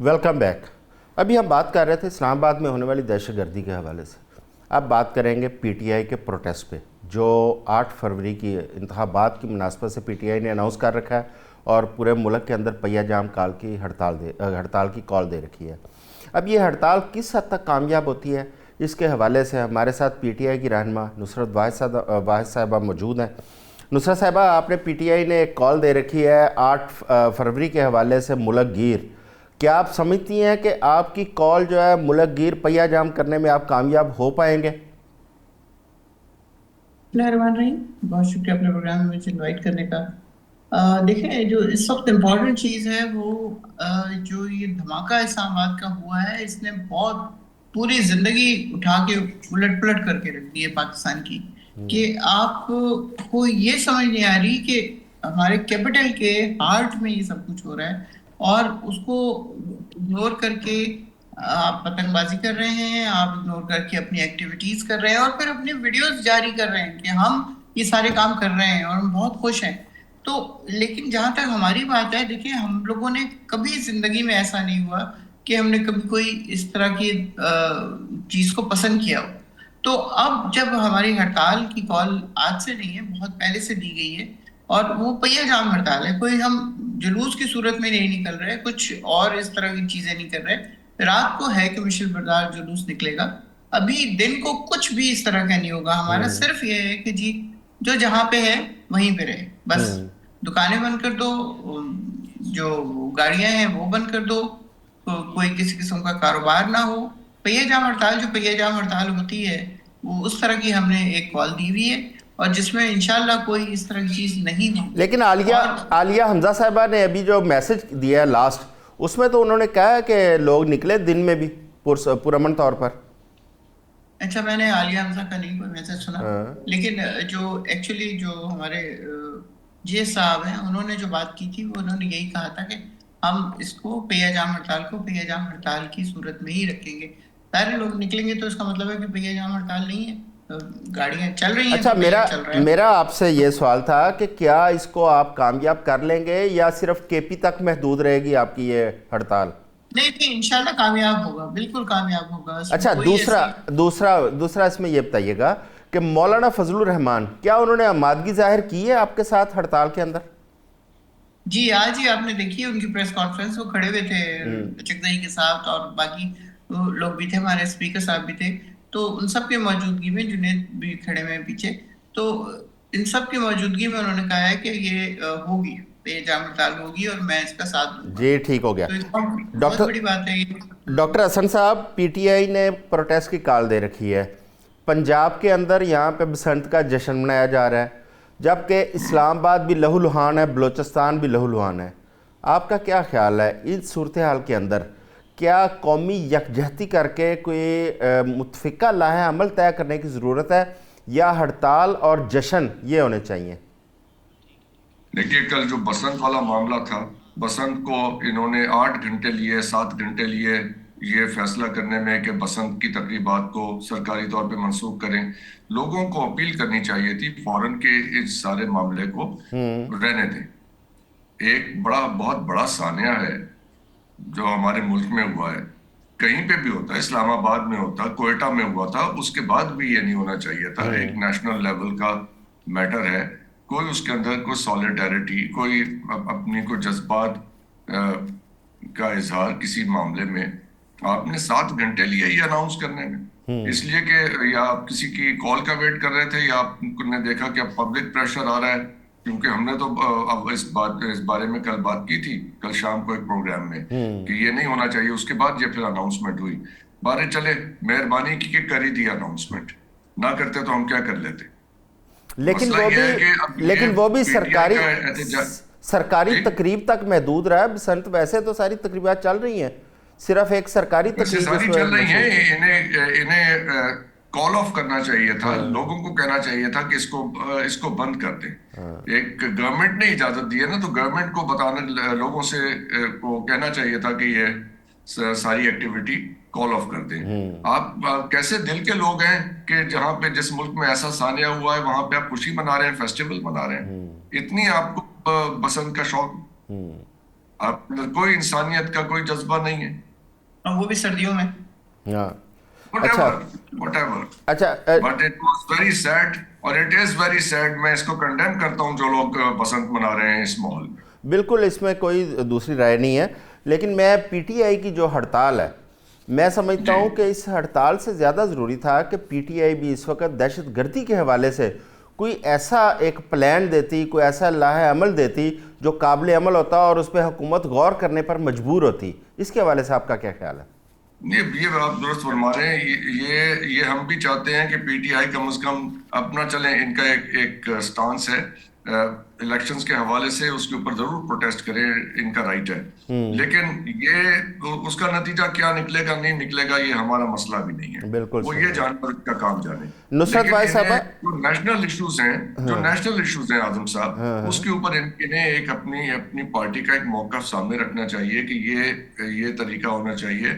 Welcome back. अभी हम बात कर रहे थे इस्लामाबाद में होने वाली दहशतगर्दी के हवाले से। अब बात करेंगे पीटीआई के प्रोटेस्ट पे, जो 8 फरवरी की इंतखाबात की मुनासबत से पीटीआई ने अनाउंस कर रखा है और पूरे मुल्क के अंदर पहिया जाम काल की हड़ताल की कॉल दे रखी है। अब ये हड़ताल किस हद तक कामयाब होती है, इसके हवाले से हमारे साथ पीटीआई की रहनुमा नुसरत वाहिद साहिबा मौजूद हैं। नुसरत साहिबा, आपने पीटीआई ने एक कॉल दे रखी है 8 फरवरी के हवाले से मुल्क गिर। क्या आप समझती हैं कि आपकी कॉल जो है मुल्क गिर पहिया जाम करने में आप कामयाब हो पाएंगे? रही बहुत शुक्रिया अपने प्रोग्राम में मुझे इनवाइट करने का। देखिए, जो इस वक्त इम्पोर्टेंट चीज़ है वो जो ये धमाका इस्लामाबाद का हुआ है, इसने बहुत पूरी जिंदगी उठा के उलट पलट करके रख दी है पाकिस्तान की। कि आपको ये समझ नहीं आ रही कि हमारे कैपिटल के हार्ट में ये सब कुछ हो रहा है, और उसको इग्नोर करके आप पतंगबाजी कर रहे हैं, आप इग्नोर करके अपनी एक्टिविटीज कर रहे हैं, और फिर अपनी वीडियोस जारी कर रहे हैं कि हम ये सारे काम कर रहे हैं और हम बहुत खुश हैं। तो लेकिन जहां तक हमारी बात है, देखिए, हम लोगों ने कभी जिंदगी में ऐसा नहीं हुआ कि हमने कभी कोई इस तरह की चीज को पसंद किया हो। तो अब जब हमारी हड़ताल की कॉल आज से नहीं है, बहुत पहले से दी गई है, और वो पहिया जाम हड़ताल है, कोई हम जुलूस की सूरत में नहीं निकल रहे, कुछ और इस तरह की चीजें नहीं कर रहे। रात को है कमर्शियल बाजार जुलूस निकलेगा, अभी दिन को कुछ भी इस तरह का नहीं होगा। हमारा सिर्फ ये है कि जी, जो जहां पे है वहीं पे रहे बस। दुकानें बंद कर दो, जो गाड़ियां हैं वो बंद कर दो, तो कोई किसी किस्म का कारोबार ना हो। पहिया जाम हड़ताल, जो पहिया जाम हड़ताल होती है, वो उस तरह की हमने एक कॉल दी हुई है, और जिसमें इंशाल्लाह कोई इस तरह की चीज नहीं होगी। लेकिन आलिया हमजा साहिबा ने अभी जो मैसेज दिया है लास्ट, उसमें तो उन्होंने कहा है कि लोग निकले दिन में भी पुरअमन तौर पर। अच्छा, मैंने आलिया हमजा का नहीं कोई मैसेज सुना। हाँ। लेकिन जो एक्चुअली जो हमारे जे साहब हैं, उन्होंने जो बात की थी, वो उन्होंने यही कहा था कि हम इसको पहिया जाम हड़ताल को पहिया जाम हड़ताल की सूरत में ही रखेंगे। सारे लोग निकलेंगे तो इसका मतलब है कि पहिया जाम हड़ताल नहीं है, गाड़ियां चल रही हैं अच्छा, तो पहिया चल रहा है। मेरा आपसे ये सवाल था कि क्या इसको आप कामयाब कर लेंगे या सिर्फ केपी तक महदूद रहेगी आपकी ये हड़ताल? नहीं नहीं, इंशाल्लाह कामयाब होगा, बिल्कुल कामयाब होगा, इसमें अच्छा, कोई दूसरा ऐसी। दूसरा दूसरा इसमें ये बताइएगा कि मौलाना फजलुर रहमान, क्या उन्होंने आमादगी जाहिर की है आपके साथ हड़ताल के अंदर? जी, आज ही आपने देखी है उनकी प्रेस कॉन्फ्रेंस, वो खड़े हुए थे चकदई के साथ, और बाकी लोग भी थे, हमारे स्पीकर साहब भी थे। तो उन सब की मौजूदगी में जुनेद भी खड़े हुए हैं पीछे। तो इन सब की मौजूदगी में उन्होंने कहा है कि ये होगी, जाम हड़ताल होगी, और मैं इसका साथ दूंगा। जी, ठीक हो गया। तो एक बहुत डॉक्टर बड़ी बात है ये। डॉक्टर हसन साहब, पीटीआई ने प्रोटेस्ट की कॉल दे रखी है। पंजाब के अंदर यहाँ पे बसंत का जश्न मनाया जा रहा है, जबकि इस्लामाबाद भी लहूलुहान है, बलूचिस्तान भी लहूलुहान है। आपका क्या ख्याल है इस सूरत हाल के अंदर? क्या कौमी यकजहती करके कोई मुतफ़िका लाहे अमल तय करने की ज़रूरत है, या हड़ताल और जश्न ये होने चाहिए? देखिए, कल जो बसंत वाला मामला था, बसंत को इन्होंने 8 घंटे लिए, 7 घंटे लिए ये फैसला करने में कि बसंत की तकरीबात को सरकारी तौर पे मंसूख करें। लोगों को अपील करनी चाहिए थी फौरन के इस सारे मामले को रहने दें। एक बहुत बड़ा सानिया है जो हमारे मुल्क में हुआ है, कहीं पे भी होता है, इस्लामाबाद में होता, कोयटा में हुआ था, उसके बाद भी ये नहीं होना चाहिए था। एक नेशनल लेवल का मैटर है, कोई उसके अंदर कोई सॉलिडारिटी, कोई अपनी कोई जज्बात का इजहार किसी मामले में आपने 7 घंटे लिए ये अनाउंस करने में, इसलिए कि या आप किसी की कॉल का वेट कर रहे थे, या आपने देखा कि अब पब्लिक प्रेशर आ रहा है। क्योंकि हमने तो अब इस बारे में कल बात की थी, कल शाम को एक प्रोग्राम में, कि ये नहीं होना चाहिए। उसके बाद ये फिर अनाउंसमेंट हुई। बारे चले, मेहरबानी की कर ही दी अनाउंसमेंट, ना करते तो हम क्या कर लेते। लेकिन मसला वो ये भी है कि अब ये लेकिन वो भी पीटीआई सरकारी का एहतजाज। सरकारी जी, तकरीब तक महदूद रहा है बसंत। वैसे तो सारी तकरीबात चल रही हैं, सिर्फ एक सरकारी वैसे तकरीब सारी चल इसमें रही मशहूर थी। हैं। इन्हें इन्हें कॉल ऑफ करना चाहिए था, लोगों को कहना चाहिए था कि इसको बंद कर दें। एक गवर्नमेंट ने इजाजत दी है ना, तो गवर्नमेंट को बताना, लोगों से को कहना चाहिए था कि ये सारी एक्टिविटी कॉल ऑफ कर दें। आप कैसे दिल के लोग हैं कि जहां पे जिस मुल्क में ऐसा सानिया हुआ है वहां पे आप खुशी मना रहे हैं, फेस्टिवल मना रहे हैं। इतनी आपको बसंत का शौक। آپ اندر کوئی انسانیت کا کوئی جذبہ نہیں ہے. اور وہ بھی سردیوں میں. ہاں اچھا whatever. اچھا But it was very sad, اور it is very sad. میں اس کو کنڈیم کرتا ہوں جو لوگ بسنت منا رہے ہیں اس ماحول میں. بالکل اس میں کوئی دوسری رائے نہیں ہے، لیکن میں پی ٹی آئی کی جو ہڑتال ہے میں سمجھتا ہوں کہ اس ہڑتال سے زیادہ ضروری تھا کہ پی ٹی آئی بھی اس وقت دہشت گردی کے حوالے سے کوئی ایسا ایک پلان دیتی، کوئی ایسا لاہ عمل دیتی جو قابل عمل ہوتا اور اس پہ حکومت غور کرنے پر مجبور ہوتی. اس کے حوالے سے آپ کا کیا خیال ہے؟ یہ آپ درست فرما رہے ہیں. یہ ہم بھی چاہتے ہیں کہ پی ٹی آئی کم از کم اپنا چلیں. ان کا ایک سٹانس ہے الیکشنز کے حوالے سے، اس کے اوپر ضرور پروٹیسٹ کریں، ان کا رائٹ ہے. لیکن یہ اس کا نتیجہ کیا نکلے گا نہیں نکلے گا یہ ہمارا مسئلہ بھی نہیں ہے. بالکل وہ یہ جانور کا کام جانے. نصرت بھائی صاحبہ، جو نیشنل ایشوز ہیں اعظم صاحب، اس کے اوپر انہیں ایک اپنی پارٹی کا ایک موقف سامنے رکھنا چاہیے کہ یہ طریقہ ہونا چاہیے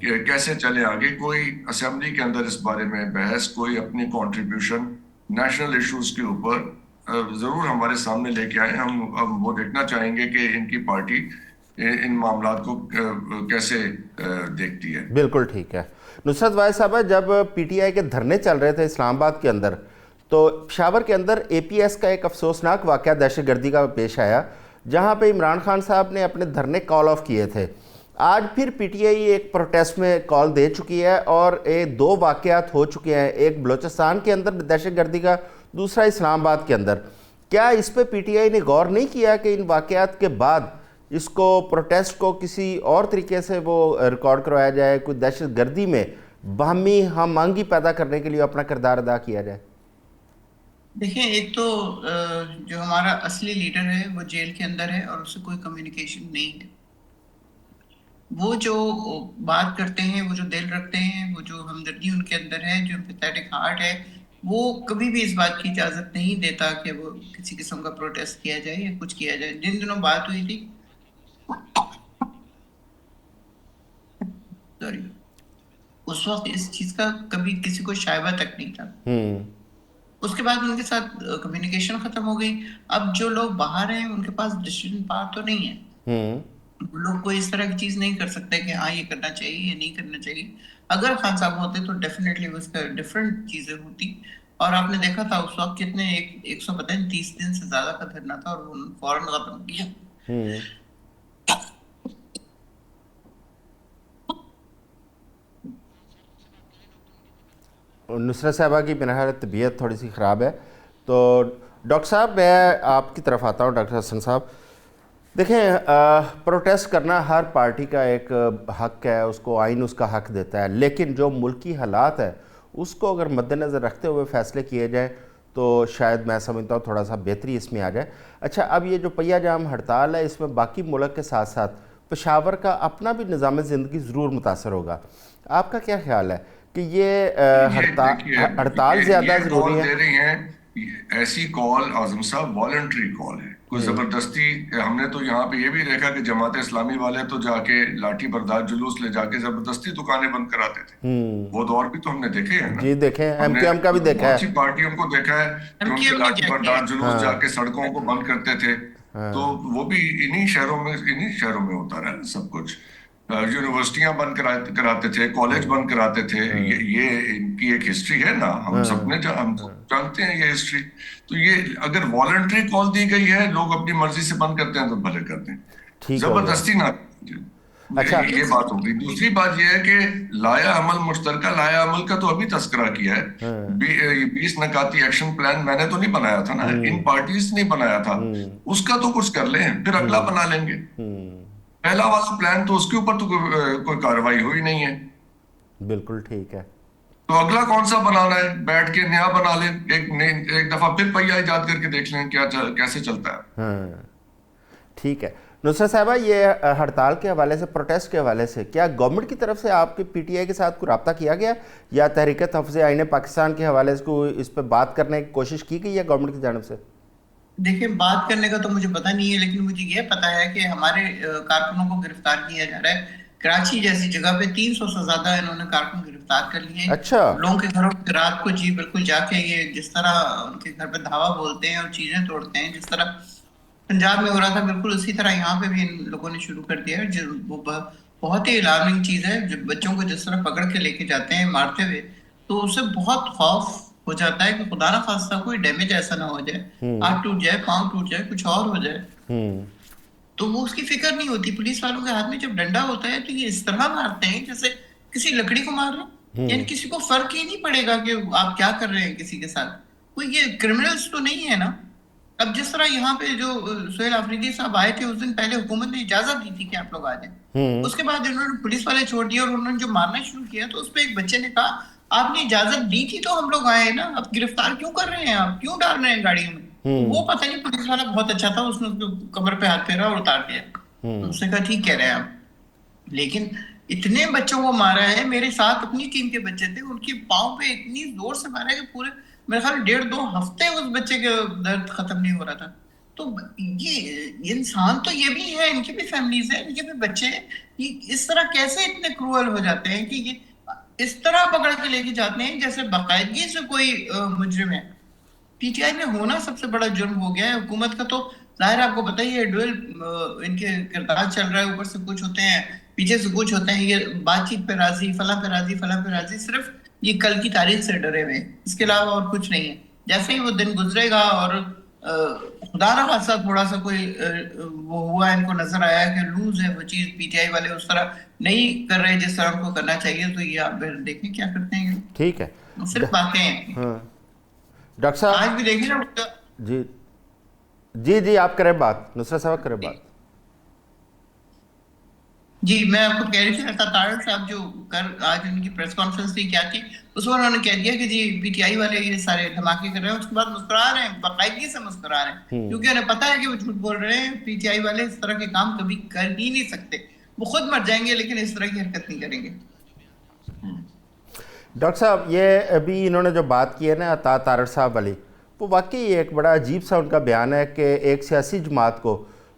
کہ کیسے چلے آگے. کوئی اسمبلی کے اندر اس بارے میں بحث، کوئی اپنی کنٹریبیوشن نیشنل ایشوز کے اوپر ضرور ہمارے سامنے لے کے آئے. ہم وہ دیکھنا چاہیں گے کہ ان کی پارٹی ان معاملات کو کیسے دیکھتی ہے. بالکل ٹھیک ہے. نصرت بھائی صاحبہ، جب پی ٹی آئی کے دھرنے چل رہے تھے اسلام آباد کے اندر تو پشاور کے اندر اے پی ایس کا ایک افسوسناک واقعہ دہشت گردی کا پیش آیا جہاں پہ عمران خان صاحب نے اپنے دھرنے کال آف کیے تھے. آج پھر پی ٹی آئی ایک پروٹیسٹ میں کال دے چکی ہے اور 2 واقعات ہو چکے ہیں، ایک بلوچستان کے اندر دہشت گردی کا، دوسرا اسلام آباد کے اندر. کیا اس پہ پی ٹی آئی نے غور نہیں کیا کہ ان واقعات کے بعد اس کو پروٹیسٹ کو کسی اور طریقے سے وہ ریکارڈ کروایا جائے، کوئی دہشت گردی میں باہمی ہم آہنگی پیدا کرنے کے لیے اپنا کردار ادا کیا جائے؟ دیکھیں، ایک تو جو ہمارا اصلی لیڈر ہے وہ جیل کے اندر ہے اور اس سے کوئی کمیونیکیشن نہیں ہے. وہ جو بات کرتے ہیں، وہ جو دل رکھتے ہیں، وہ جو ہمدردی ان کے اندر ہے، جو امپیتھیٹک ہارٹ ہے، وہ کبھی بھی اس بات کی اجازت نہیں دیتا کہ وہ کسی قسم کا پروٹیسٹ کیا جائے یا کچھ کیا جائے. جن دنوں بات ہوئی تھی سوری اس وقت اس چیز کا کبھی کسی کو شائبہ تک نہیں تھا. اس کے بعد ان کے ساتھ کمیونیکیشن ختم ہو گئی. اب جو لوگ باہر ہیں ان کے پاس ڈیسیژن پاور تو نہیں ہے. وہ لوگ کوئی اس طرح کی چیز نہیں کر سکتے کہ ہاں یہ کرنا چاہیے یا نہیں کرنا چاہیے. اگر خان صاحب ہوتے تو ڈیفینیٹلی اس کا ڈفرینٹ چیزیں ہوتی. اور آپ نے دیکھا تھا اس وقت کتنے 130 دن سے زیادہ کا دھرنا تھا اور وہ فوراً ختم کیا. نصرت صاحبہ کی بہرحال طبیعت تھوڑی سی خراب ہے، تو ڈاکٹر صاحب میں آپ کی طرف آتا ہوں. ڈاکٹر حسن صاحب دیکھیں، پروٹیسٹ کرنا ہر پارٹی کا ایک حق ہے، اس کو آئین اس کا حق دیتا ہے، لیکن جو ملکی حالات ہے اس کو اگر مد نظر رکھتے ہوئے فیصلے کیے جائیں تو شاید میں سمجھتا ہوں تھوڑا سا بہتری اس میں آ جائے. اچھا، اب یہ جو پہیہ جام ہڑتال ہے اس میں باقی ملک کے ساتھ ساتھ پشاور کا اپنا بھی نظام زندگی ضرور متاثر ہوگا. آپ کا کیا خیال ہے کہ یہ ہڑتال زیادہ ضروری ہے؟ ایسی کال اعظم صاحب والنٹری کال ہے، کوئی زبردستی. ہم نے تو یہاں پہ یہ بھی دیکھا کہ جماعت اسلامی والے تو جا کے لاٹھی بردار جلوس لے جا کے زبردستی دکانیں بند کراتے تھے. وہ دور بھی تو ہم نے دیکھے ہیں نا. جی دیکھیں، ایم کیو ایم کا بھی دیکھا ہے. بہت سی پارٹیوں کو دیکھا ہے کہ ان کے لاٹھی بردار جلوس جا کے سڑکوں کو بند کرتے تھے. تو وہ بھی انہی شہروں میں ہوتا رہا سب کچھ. یونیورسٹیاں بند کراتے تھے، کالج بند کراتے تھے. یہ ان کی ایک ہسٹری ہے نا، ہم سب نے ہم جانتے ہیں یہ ہسٹری. تو یہ اگر والنٹری کال دی گئی ہے، لوگ اپنی مرضی سے بند کرتے ہیں تو بھلے کرتے ہیں، زبردستی نہ. اچھا، یہ بات ہوگی. دوسری بات یہ ہے کہ لایا عمل، مشترکہ لایا عمل کا تو ابھی تذکرہ کیا ہے. 20 نکاتی ایکشن پلان میں نے تو نہیں بنایا تھا نا، ان پارٹیز نے بنایا تھا. اس کا تو کچھ کر لیں، پھر اگلا بنا لیں گے. پہلا والا پلان تو اس کے اوپر تو کوئی کارروائی ہوئی نہیں ہے. بالکل ٹھیک ہے. تو اگلا کون سا بنانا ہے؟ بیٹھ کے نیا بنا لیں، ایک دفعہ پھر پہیہ ایجاد کر کے دیکھ لیں کیسے چلتا ہے. ٹھیک ہے. نصرت صاحبہ، یہ ہڑتال کے حوالے سے، پروٹیسٹ کے حوالے سے کیا گورنمنٹ کی طرف سے آپ کے پی ٹی آئی کے ساتھ کوئی رابطہ کیا گیا یا تحریک تحفظ آئین پاکستان کے حوالے سے کوئی اس پہ بات کرنے کی کوشش کی گئی ہے گورنمنٹ کی جانب سے؟ دیکھیں، بات کرنے کا تو مجھے پتہ نہیں ہے، لیکن مجھے یہ پتہ ہے کہ ہمارے کارکنوں کو گرفتار کیا جا رہا ہے. کراچی جیسی جگہ پہ 300 سے زیادہ انہوں نے کارکن گرفتار کر لیے. اچھا، لوگوں کے گھروں پہ رات کو بالکل جا کے یہ جس طرح ان کے گھر پہ دھاوا بولتے ہیں اور چیزیں توڑتے ہیں، جس طرح पंजाब में हो रहा था, बिल्कुल उसी तरह यहाँ पे भी इन लोगों ने शुरू कर दिया है। जो वो बहुत ही अलार्मिंग चीज है, जब बच्चों को जिस तरह पकड़ के लेके जाते हैं मारते हुए, तो उससे बहुत खौफ हो जाता है कि खुदा ना खास्ता कोई डैमेज ऐसा ना हो जाए, हाथ टूट जाए, पाँव टूट जाए, कुछ और हो जाए। तो वो उसकी फिक्र नहीं होती। पुलिस वालों के हाथ में जब डंडा होता है तो ये इस तरह मारते हैं जैसे किसी लकड़ी को मार रहे हैं, यानी किसी को फर्क ही नहीं पड़ेगा कि आप क्या कर रहे हैं किसी के साथ। कोई ये क्रिमिनल्स तो नहीं है ना। अब जिस तरह यहाँ पे जो सोहेल आफरीदी साहब आए थे, उस दिन पहले हुकूमत ने इजाजत दी थी कि आप लोग आ जाए, उसके बाद इन्होंने पुलिस वाले छोड़ दिए और उन्होंने जो मारना शुरू किया, तो उस पर एक बच्चे ने कहा आपने इजाजत दी थी तो हम लोग आए ना, अब गिरफ्तार क्यों कर रहे हैं, आप क्यों डाल रहे हैं गाड़ियों में। वो पता नहीं पुलिस वाला बहुत अच्छा था, उसने उसको कमर पे हाथ फेरा और उतार दिया। तो उसने कहा ठीक कह रहे हैं आप, लेकिन इतने बच्चों को मारा है। मेरे साथ अपनी टीम के बच्चे थे, उनके पाँव पे इतनी जोर से मारा है कि पूरे मेरे ख्याल 1.5-2 हफ्ते उस बच्चे के दर्द खत्म नहीं हो रहा था। तो ये इंसान तो ये भी है, इनकी भी फैमिलीज है, इनके भी बच्चे हैं। ये इस तरह कैसे इतने क्रूअल हो जाते हैं कि ये इस तरह पकड़ के लेके जाते हैं जैसे बाकायदगी से कोई मुजरिम है। पीटीआई में होना सबसे बड़ा जुर्म हो गया है। हुकूमत का तो जाहिर आपको पता ही है, डुअल इनके किरदार चल रहा है, ऊपर से कुछ होते हैं, पीछे से कुछ होते हैं। ये बातचीत पे राजी, फला पे राजी, फला पे राजी, सिर्फ ये कल की तारीख से डरे हुए, इसके अलावा और कुछ नहीं है। जैसे ही वो दिन गुजरेगा और खुदा ना खासा थोड़ा सा कोई वो हुआ, इनको नजर आया कि लूज है वो चीज, पीटीआई वाले उस तरह नहीं कर रहे जिस तरह उनको करना चाहिए, तो ये आप देखें क्या करते हैं। ठीक है, सिर्फ बातें हैं। हाँ डॉक्टर साहब आज भी देखें ना। जी जी जी, आप करें बात, नुसरत साहब करें बात। जी, मैं आपको कह रही थी, तारक साहब जो आज उनकी प्रेस कॉन्फ्रेंस थी, क्या थी, उसमें उन्होंने कह दिया कि जी पीटीआई वाले ये सारे धमाके कर रहे हैं। उसके बाद मुस्कुरा रहे हैं, बाकायदगी से मुस्कुरा रहे हैं, क्योंकि उन्हें पता है कि वो झूठ बोल रहे हैं। पीटीआई वाले इस तरह के काम कभी कर ही नहीं सकते, वो खुद मर जाएंगे लेकिन इस तरह की हरकत नहीं करेंगे। डॉक्टर साहब, ये अभी इन्होंने जो बात की है ना तारक साहब वाली, वो वाकई एक बड़ा अजीब सा उनका बयान है कि एक सियासी जमात को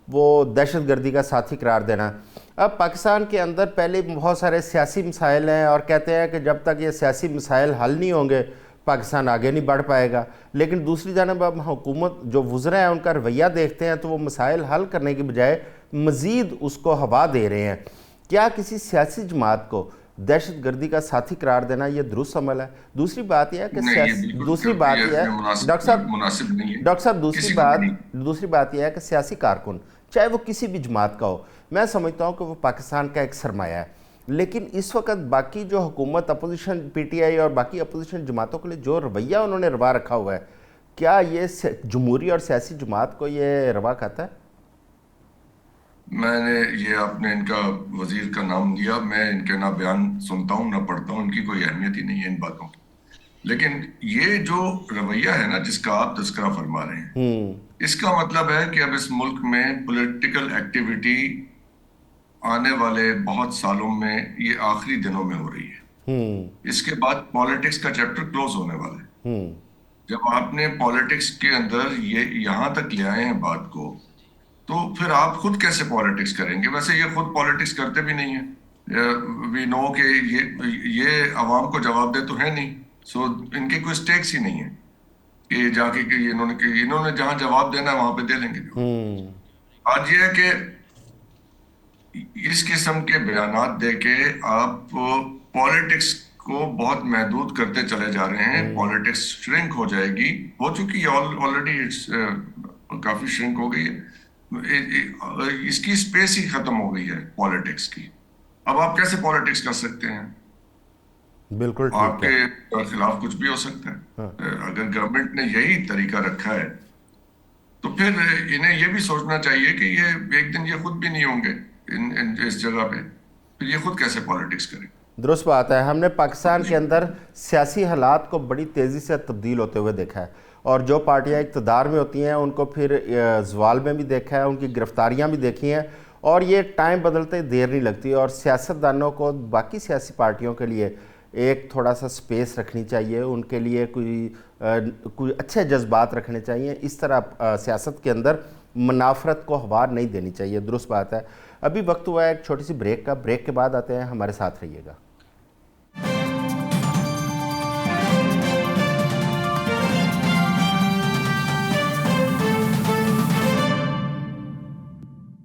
वो दहशतगर्दी का साथी करार देना। अब पाकिस्तान के अंदर पहले बहुत सारे सियासी मसाइल हैं और कहते हैं कि जब तक ये सियासी मसाइल हल नहीं होंगे पाकिस्तान आगे नहीं बढ़ पाएगा। लेकिन दूसरी जानब अब हुकूमत जो वुज़रा है उनका रवैया देखते हैं तो वो मसाइल हल करने की बजाय मज़ीद उसको हवा दे रहे हैं। क्या किसी सियासी जमात को दहशतगर्दी का साथी करार देना ये दुरुस्त अमल है? दूसरी बात यह है कि दूसरी बात यह है डॉक्टर साहब दूसरी बात यह है कि सियासी कारकुन चाहे वो किसी भी जमात का हो, मैं समझता हूँ कि वो पाकिस्तान का एक सरमाया है। लेकिन इस वक्त बाकी जो हुकूमत अपोजिशन पीटीआई और बाकी अपोजिशन जमातों के लिए जो रवैया उन्होंने रवा रखा हुआ है, क्या ये जमहूरी और सियासी जमात को ये रवा खाता है? मैंने ये आपने इनका वजीर का नाम दिया, मैं इनके ना बयान सुनता हूँ ना पढ़ता हूँ, इनकी कोई अहमियत ही नहीं है इन बातों की। लेकिन ये जो रवैया है ना जिसका आप तस्करा फरमा रहे हैं, इसका मतलब है कि अब इस मुल्क में पॉलिटिकल एक्टिविटी आने वाले बहुत सालों में ये आखिरी दिनों में हो रही है। इसके बाद पॉलिटिक्स का चैप्टर क्लोज होने वाला है। जब आपने पॉलिटिक्स के अंदर ये यहाँ तक ले आए हैं बात को, तो फिर आप खुद कैसे पॉलिटिक्स करेंगे? वैसे ये खुद पॉलिटिक्स करते भी नहीं है। वी नो कि ये अवाम को जवाब दे तो है नहीं, सो इनके कोई स्टेक्स ही नहीं है कि जाके कि इन्होंने जहां जवाब देना है वहां पे दे लेंगे। आज ये है कि इस किस्म के बयानात दे के आप पॉलिटिक्स को बहुत महदूद करते चले जा रहे हैं। पॉलिटिक्स श्रिंक हो जाएगी, हो चुकी है ऑलरेडी, काफी श्रिंक हो गई है। इसकी स्पेस ही खत्म हो गई है पॉलिटिक्स की। अब आप कैसे पॉलिटिक्स कर सकते हैं? बिल्कुल ठीक आपके खिलाफ कुछ भी हो सकता है। अगर गवर्नमेंट ने यही तरीका रखा है तो फिर इन्हें ये भी सोचना चाहिए कि ये एक दिन ये खुद भी नहीं होंगे इस जगह पे, फिर ये खुद कैसे पॉलिटिक्स करें? दुरुस्त बात है। हमने पाकिस्तान के अंदर सियासी हालात को बड़ी तेज़ी से तब्दील होते हुए देखा है, और जो पार्टियां इक़्तिदार में होती हैं उनको फिर ज़वाल में भी देखा है, उनकी गिरफ्तारियां भी देखी हैं, और ये टाइम बदलते देर नहीं लगती। और सियासतदानों को बाकी सियासी पार्टियों के लिए एक थोड़ा सा स्पेस रखनी चाहिए, उनके लिए कोई अच्छे जज्बात रखने चाहिए। इस तरह सियासत के अंदर मुनाफरत को हवा नहीं देनी चाहिए। दुरुस्त बात है। अभी वक्त हुआ है एक छोटी सी ब्रेक का, ब्रेक के बाद आते हैं, हमारे साथ रहिएगा।